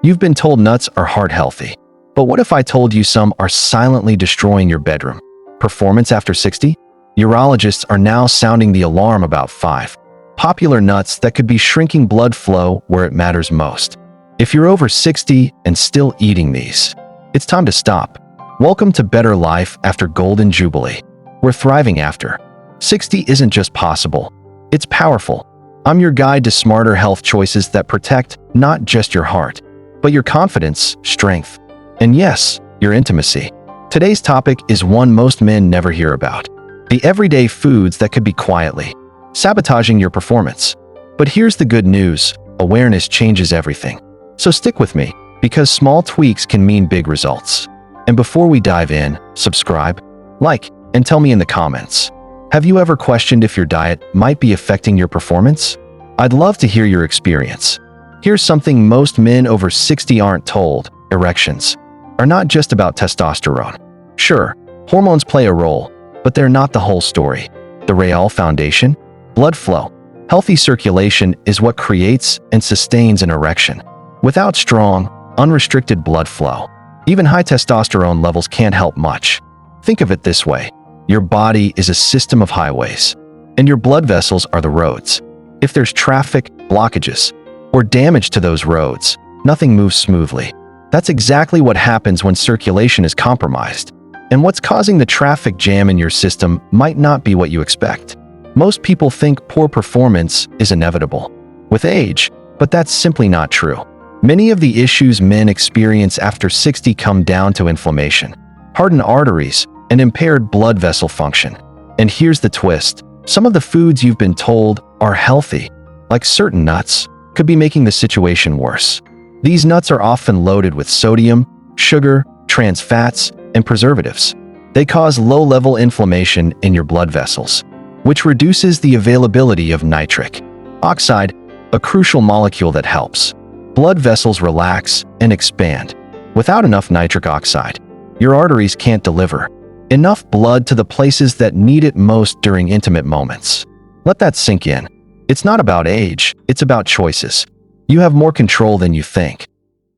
You've been told nuts are heart healthy. But what if I told you some are silently destroying your bedroom? Performance after 60? Urologists are now sounding the alarm about 5 popular nuts that could be shrinking blood flow where it matters most. If you're over 60 and still eating these, it's time to stop. Welcome to Better Life After Golden Jubilee. We're thriving after 60 isn't just possible, it's powerful. I'm your guide to smarter health choices that protect not just your heart, but your confidence, strength, and yes, your intimacy. Today's topic is one most men never hear about: the everyday foods that could be quietly sabotaging your performance. But here's the good news: awareness changes everything. So stick with me, because small tweaks can mean big results. And before we dive in, subscribe, like, and tell me in the comments. Have you ever questioned if your diet might be affecting your performance? I'd love to hear your experience. Here's something most men over 60 aren't told: erections are not just about testosterone. Sure, hormones play a role, but they're not the whole story. The real foundation? Blood flow. Healthy circulation is what creates and sustains an erection. Without strong, unrestricted blood flow, even high testosterone levels can't help much. Think of it this way: your body is a system of highways, and your blood vessels are the roads. If there's traffic, blockages, or damage to those roads, nothing moves smoothly. That's exactly what happens when circulation is compromised. And what's causing the traffic jam in your system might not be what you expect. Most people think poor performance is inevitable with age, but that's simply not true. Many of the issues men experience after 60 come down to inflammation, hardened arteries, and impaired blood vessel function. And here's the twist: some of the foods you've been told are healthy, like certain nuts, could be making the situation worse. These nuts are often loaded with sodium, sugar, trans fats, and preservatives. They cause low-level inflammation in your blood vessels, which reduces the availability of nitric oxide, a crucial molecule that helps blood vessels relax and expand. Without enough nitric oxide, your arteries can't deliver enough blood to the places that need it most during intimate moments. Let that sink in. It's not about age, it's about choices. You have more control than you think.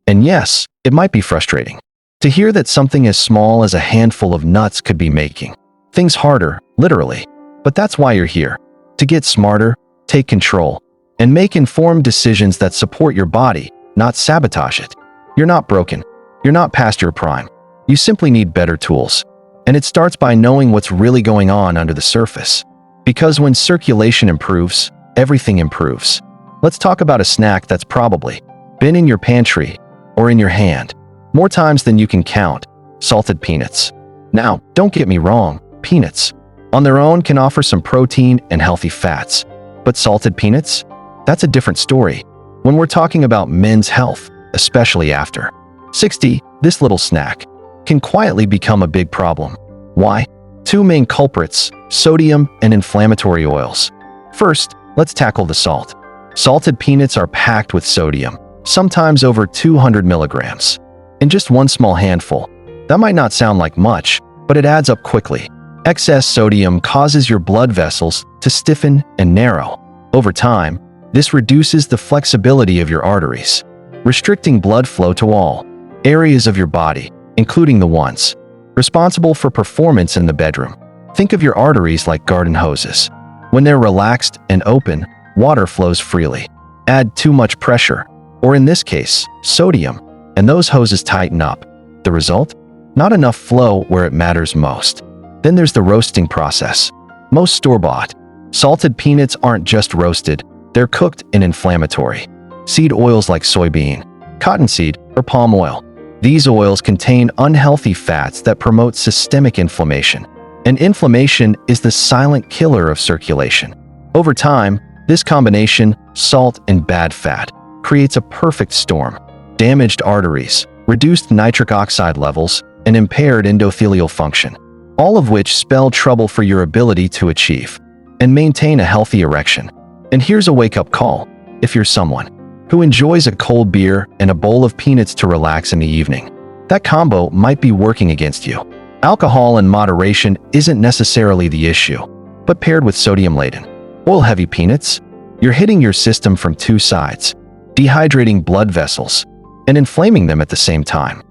And yes, it might be frustrating to hear that something as small as a handful of nuts could be making things harder, literally. But that's why you're here: to get smarter, take control, and make informed decisions that support your body, not sabotage it. You're not broken. You're not past your prime. You simply need better tools. And it starts by knowing what's really going on under the surface. Because when circulation improves, everything improves. Let's talk about a snack that's probably been in your pantry or in your hand more times than you can count: salted peanuts. Now, don't get me wrong, peanuts on their own can offer some protein and healthy fats. But salted peanuts? That's a different story. When we're talking about men's health, especially after 60, this little snack can quietly become a big problem. Why? Two main culprits: sodium and inflammatory oils. First, let's tackle the salt. Salted peanuts are packed with sodium, sometimes over 200 milligrams. In just one small handful. That might not sound like much, but it adds up quickly. Excess sodium causes your blood vessels to stiffen and narrow. Over time, this reduces the flexibility of your arteries, restricting blood flow to all areas of your body, including the ones responsible for performance in the bedroom. Think of your arteries like garden hoses. When they're relaxed and open, water flows freely. Add too much pressure, or in this case, sodium, and those hoses tighten up. The result? Not enough flow where it matters most. Then there's the roasting process. Most store-bought salted peanuts aren't just roasted, they're cooked in inflammatory seed oils like soybean, cottonseed, or palm oil. These oils contain unhealthy fats that promote systemic inflammation. And inflammation is the silent killer of circulation. Over time, this combination, salt and bad fat, creates a perfect storm: damaged arteries, reduced nitric oxide levels, and impaired endothelial function, all of which spell trouble for your ability to achieve and maintain a healthy erection. And here's a wake-up call: if you're someone who enjoys a cold beer and a bowl of peanuts to relax in the evening, that combo might be working against you. Alcohol in moderation isn't necessarily the issue, but paired with sodium-laden, oil-heavy peanuts, you're hitting your system from two sides, dehydrating blood vessels and inflaming them at the same time.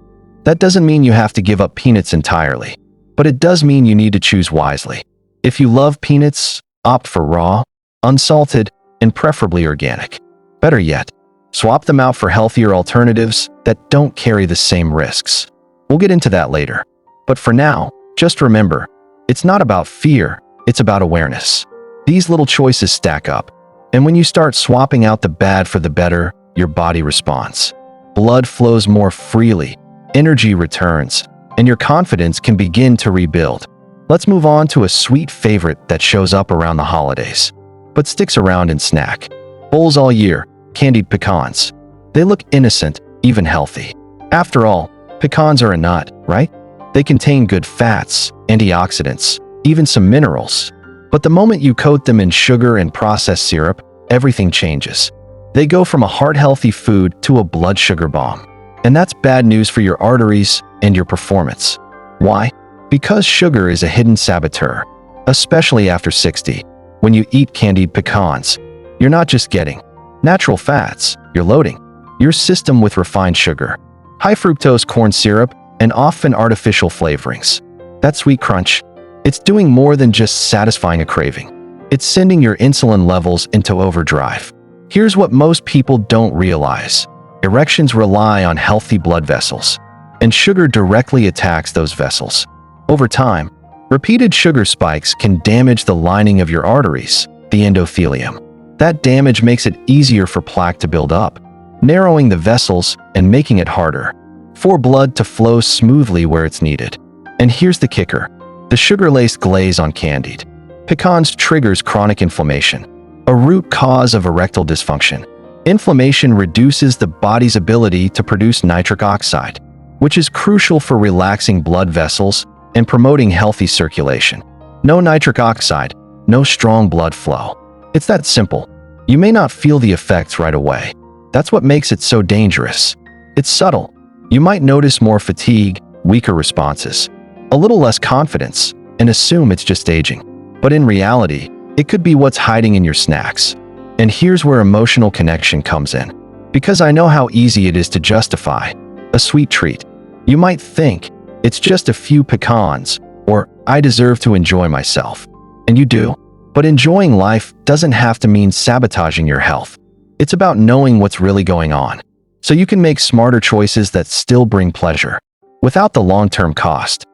That doesn't mean you have to give up peanuts entirely, but it does mean you need to choose wisely. If you love peanuts, opt for raw, unsalted, and preferably organic. Better yet, swap them out for healthier alternatives that don't carry the same risks. We'll get into that later. But for now, just remember, it's not about fear, it's about awareness. These little choices stack up, and when you start swapping out the bad for the better, your body responds. Blood flows more freely, energy returns, and your confidence can begin to rebuild. Let's move on to a sweet favorite that shows up around the holidays, but sticks around in snack bowls all year: candied pecans. They look innocent, even healthy. After all, pecans are a nut, right? They contain good fats, antioxidants, even some minerals. But the moment you coat them in sugar and processed syrup, everything changes. They go from a heart-healthy food to a blood sugar bomb. And that's bad news for your arteries and your performance. Why? Because sugar is a hidden saboteur, especially after 60. When you eat candied pecans, you're not just getting natural fats, you're loading your system with refined sugar, high fructose corn syrup, and often artificial flavorings. That sweet crunch, it's doing more than just satisfying a craving. It's sending your insulin levels into overdrive. Here's what most people don't realize. Erections rely on healthy blood vessels, and sugar directly attacks those vessels. Over time, repeated sugar spikes can damage the lining of your arteries, the endothelium. That damage makes it easier for plaque to build up, narrowing the vessels and making it harder for blood to flow smoothly where it's needed. And here's the kicker: the sugar-laced glaze on candied pecans triggers chronic inflammation, a root cause of erectile dysfunction. Inflammation reduces the body's ability to produce nitric oxide, which is crucial for relaxing blood vessels and promoting healthy circulation. No nitric oxide, no strong blood flow. It's that simple. You may not feel the effects right away. That's what makes it so dangerous. It's subtle. You might notice more fatigue, weaker responses, a little less confidence, and assume it's just aging. But in reality, it could be what's hiding in your snacks. And here's where emotional connection comes in. Because I know how easy it is to justify a sweet treat. You might think, it's just a few pecans, or I deserve to enjoy myself. And you do. But enjoying life doesn't have to mean sabotaging your health. It's about knowing what's really going on, so you can make smarter choices that still bring pleasure, without the long-term cost.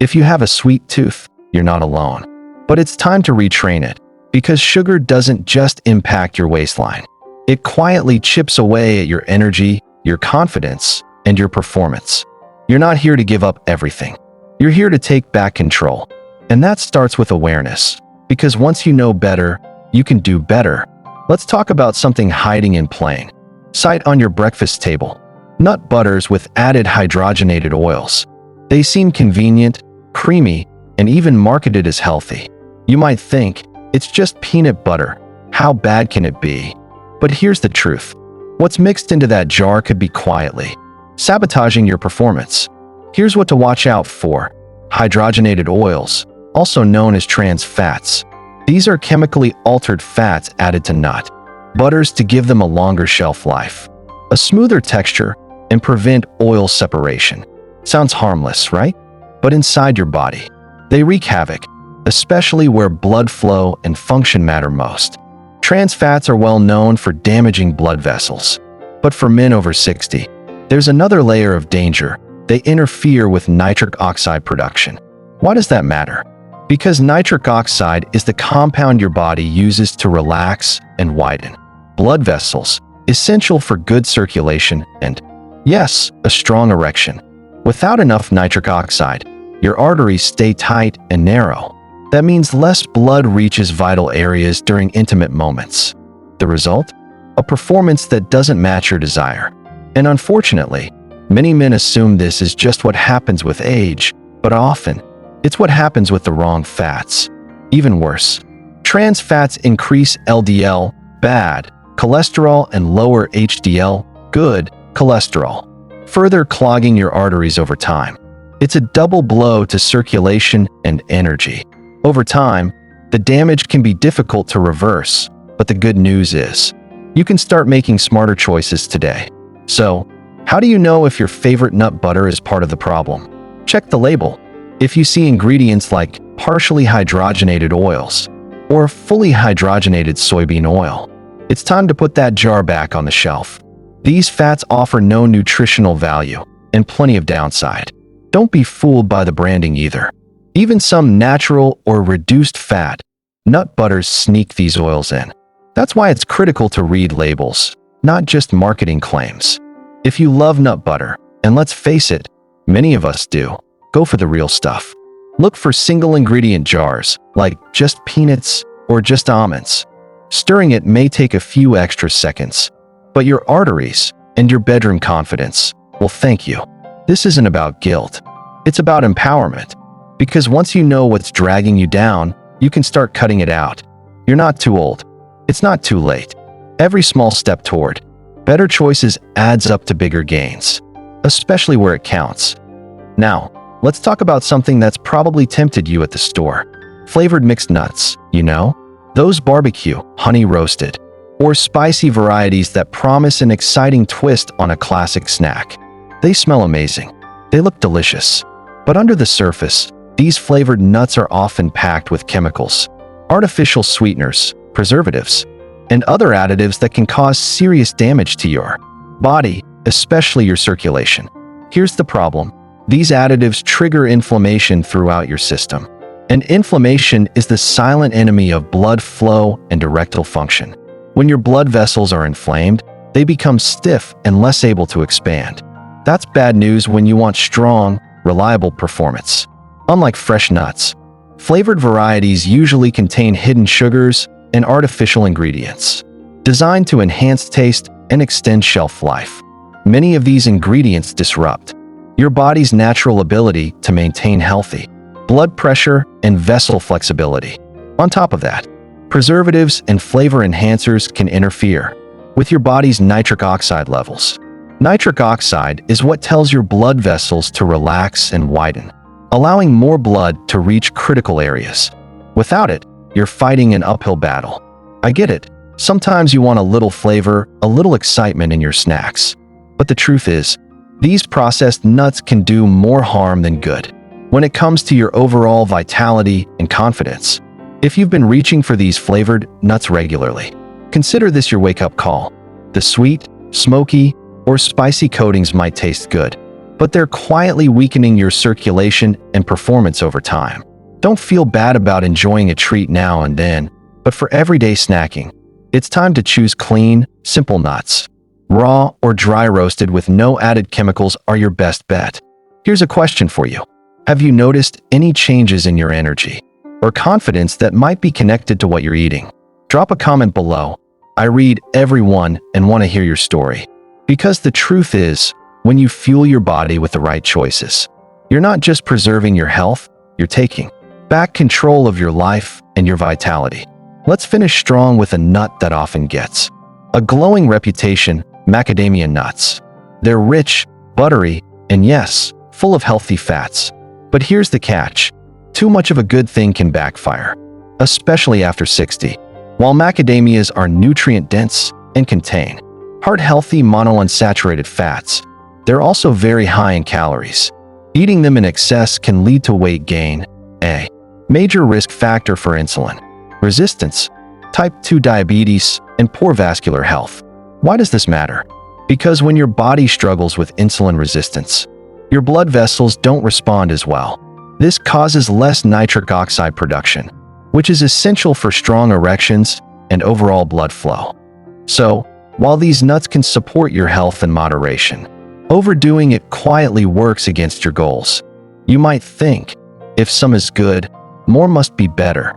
If you have a sweet tooth, you're not alone. But it's time to retrain it, because sugar doesn't just impact your waistline. It quietly chips away at your energy, your confidence, and your performance. You're not here to give up everything. You're here to take back control. And that starts with awareness. Because once you know better, you can do better. Let's talk about something hiding in plain sight on your breakfast table: nut butters with added hydrogenated oils. They seem convenient, creamy, and even marketed as healthy. You might think, it's just peanut butter. How bad can it be? But here's the truth. What's mixed into that jar could be quietly sabotaging your performance. Here's what to watch out for. Hydrogenated oils, also known as trans fats. These are chemically altered fats added to nut butters to give them a longer shelf life, a smoother texture, and prevent oil separation. Sounds harmless, right? But inside your body, they wreak havoc, especially where blood flow and function matter most. Trans fats are well known for damaging blood vessels. But for men over 60, there's another layer of danger. They interfere with nitric oxide production. Why does that matter? Because nitric oxide is the compound your body uses to relax and widen blood vessels, essential for good circulation and, yes, a strong erection. Without enough nitric oxide, your arteries stay tight and narrow. That means less blood reaches vital areas during intimate moments. The result? A performance that doesn't match your desire. And unfortunately, many men assume this is just what happens with age, but often, it's what happens with the wrong fats. Even worse, trans fats increase LDL, bad, cholesterol, and lower HDL, good, cholesterol, further clogging your arteries over time. It's a double blow to circulation and energy. Over time, the damage can be difficult to reverse, but the good news is, you can start making smarter choices today. So, How do you know if your favorite nut butter is part of the problem? Check the label. If you see ingredients like partially hydrogenated oils or fully hydrogenated soybean oil, it's time to put that jar back on the shelf. These fats offer no nutritional value and plenty of downside. Don't be fooled by the branding either. Even some natural or reduced fat nut butters sneak these oils in. That's why it's critical to read labels, not just marketing claims. If you love nut butter, and let's face it, many of us do, go for the real stuff. Look for single ingredient jars, like just peanuts or just almonds. Stirring it may take a few extra seconds, but your arteries and your bedroom confidence will thank you. This isn't about guilt. It's about empowerment. Because once you know what's dragging you down, you can start cutting it out. You're not too old. It's not too late. Every small step toward better choices adds up to bigger gains, especially where it counts. Now, let's talk about something that's probably tempted you at the store. Flavored mixed nuts, you know? Those barbecue, honey roasted, or spicy varieties that promise an exciting twist on a classic snack. They smell amazing. They look delicious. But under the surface, these flavored nuts are often packed with chemicals, artificial sweeteners, preservatives, and other additives that can cause serious damage to your body, especially your circulation. Here's the problem. These additives trigger inflammation throughout your system. And inflammation is the silent enemy of blood flow and erectile function. When your blood vessels are inflamed, they become stiff and less able to expand. That's bad news when you want strong, reliable performance. Unlike fresh nuts, flavored varieties usually contain hidden sugars and artificial ingredients, designed to enhance taste and extend shelf life. Many of these ingredients disrupt your body's natural ability to maintain healthy blood pressure and vessel flexibility. On top of that, preservatives and flavor enhancers can interfere with your body's nitric oxide levels. Nitric oxide is what tells your blood vessels to relax and widen, allowing more blood to reach critical areas. Without it, you're fighting an uphill battle. I get it. Sometimes you want a little flavor, a little excitement in your snacks. But the truth is, these processed nuts can do more harm than good when it comes to your overall vitality and confidence. If you've been reaching for these flavored nuts regularly, consider this your wake-up call. The sweet, smoky, or spicy coatings might taste good, but they're quietly weakening your circulation and performance over time. Don't feel bad about enjoying a treat now and then, but for everyday snacking, it's time to choose clean, simple nuts. Raw or dry roasted with no added chemicals are your best bet. Here's a question for you. Have you noticed any changes in your energy or confidence that might be connected to what you're eating? Drop a comment below. I read every one and want to hear your story. Because the truth is, when you fuel your body with the right choices, you're not just preserving your health, you're taking back control of your life and your vitality. Let's finish strong with a nut that often gets a glowing reputation: macadamia nuts. They're rich, buttery, and yes, full of healthy fats. But here's the catch. Too much of a good thing can backfire, especially after 60. While macadamias are nutrient-dense and contain heart-healthy monounsaturated fats, they're also very high in calories. Eating them in excess can lead to weight gain, a major risk factor for insulin resistance, type 2 diabetes, and poor vascular health. Why does this matter? Because when your body struggles with insulin resistance, your blood vessels don't respond as well. This causes less nitric oxide production, which is essential for strong erections and overall blood flow. So, while these nuts can support your health in moderation, overdoing it quietly works against your goals. You might think, if some is good, more must be better.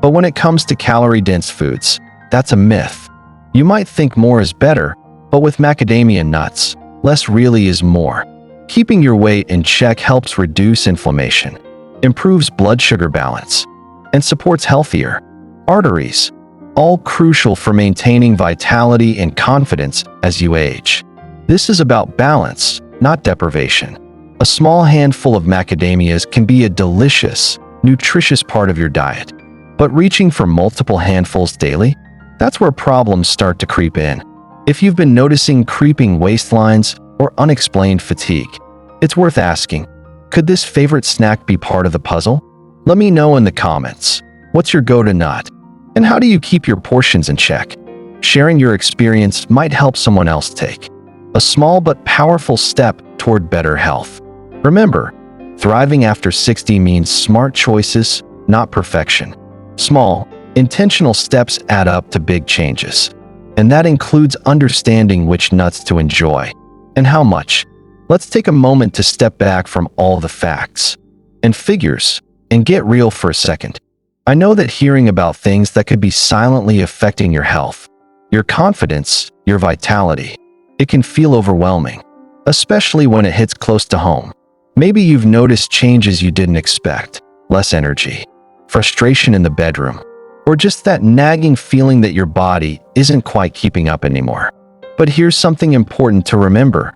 But when it comes to calorie-dense foods, that's a myth. You might think more is better, but with macadamia nuts, less really is more. Keeping your weight in check helps reduce inflammation, improves blood sugar balance, and supports healthier arteries, all crucial for maintaining vitality and confidence as you age. This is about balance, not deprivation. A small handful of macadamias can be a delicious, nutritious part of your diet. But reaching for multiple handfuls daily? That's where problems start to creep in. If you've been noticing creeping waistlines or unexplained fatigue? It's worth asking, could this favorite snack be part of the puzzle? Let me know in the comments. What's your go-to nut? And how do you keep your portions in check? Sharing your experience might help someone else take a small but powerful step toward better health. Remember, thriving after 60 means smart choices, not perfection. Small, intentional steps add up to big changes. And that includes understanding which nuts to enjoy and how much. Let's take a moment to step back from all the facts and figures and get real for a second. I know that hearing about things that could be silently affecting your health, your confidence, your vitality, it can feel overwhelming, especially when it hits close to home. Maybe you've noticed changes you didn't expect, less energy, frustration in the bedroom, or just that nagging feeling that your body isn't quite keeping up anymore. But here's something important to remember.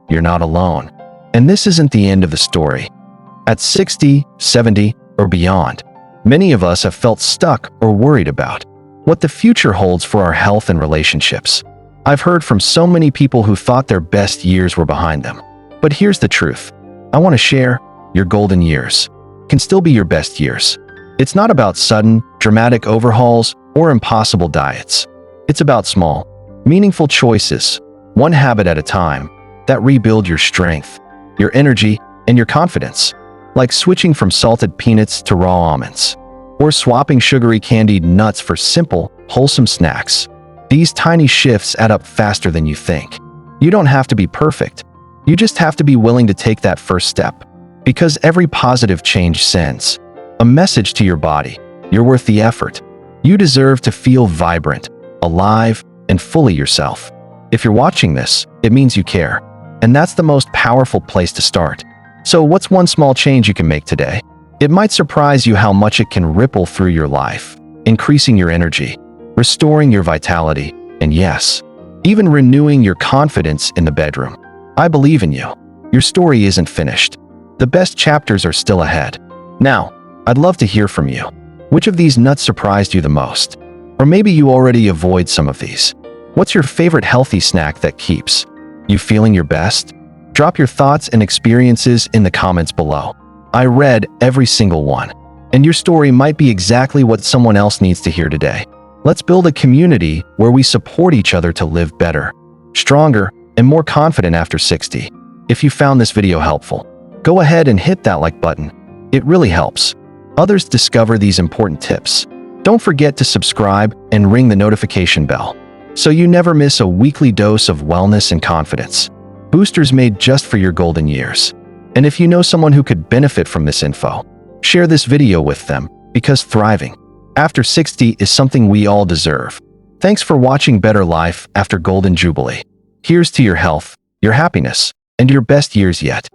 You're not alone. And this isn't the end of the story. At 60, 70, or beyond, many of us have felt stuck or worried about what the future holds for our health and relationships. I've heard from so many people who thought their best years were behind them. But here's the truth. I want to share, your golden years can still be your best years. It's not about sudden, dramatic overhauls or impossible diets. It's about small, meaningful choices, one habit at a time, that rebuild your strength, your energy, and your confidence. Like switching from salted peanuts to raw almonds, or swapping sugary candied nuts for simple, wholesome snacks. These tiny shifts add up faster than you think. You don't have to be perfect. You just have to be willing to take that first step. Because every positive change sends a message to your body. You're worth the effort. You deserve to feel vibrant, alive, and fully yourself. If you're watching this, it means you care. And that's the most powerful place to start. So what's one small change you can make today? It might surprise you how much it can ripple through your life, increasing your energy, restoring your vitality, and yes, even renewing your confidence in the bedroom. I believe in you. Your story isn't finished. The best chapters are still ahead. Now, I'd love to hear from you. Which of these nuts surprised you the most? Or maybe you already avoid some of these. What's your favorite healthy snack that keeps you feeling your best? Drop your thoughts and experiences in the comments below. I read every single one, and your story might be exactly what someone else needs to hear today. Let's build a community where we support each other to live better, stronger, and more confident after 60. If you found this video helpful, go ahead and hit that like button. It really helps others discover these important tips. Don't forget to subscribe and ring the notification bell so you never miss a weekly dose of wellness and confidence boosters made just for your golden years. And if you know someone who could benefit from this info, share this video with them, because thriving after 60 is something we all deserve. Thanks for watching Better Life After Golden Jubilee. Here's to your health, your happiness, and your best years yet.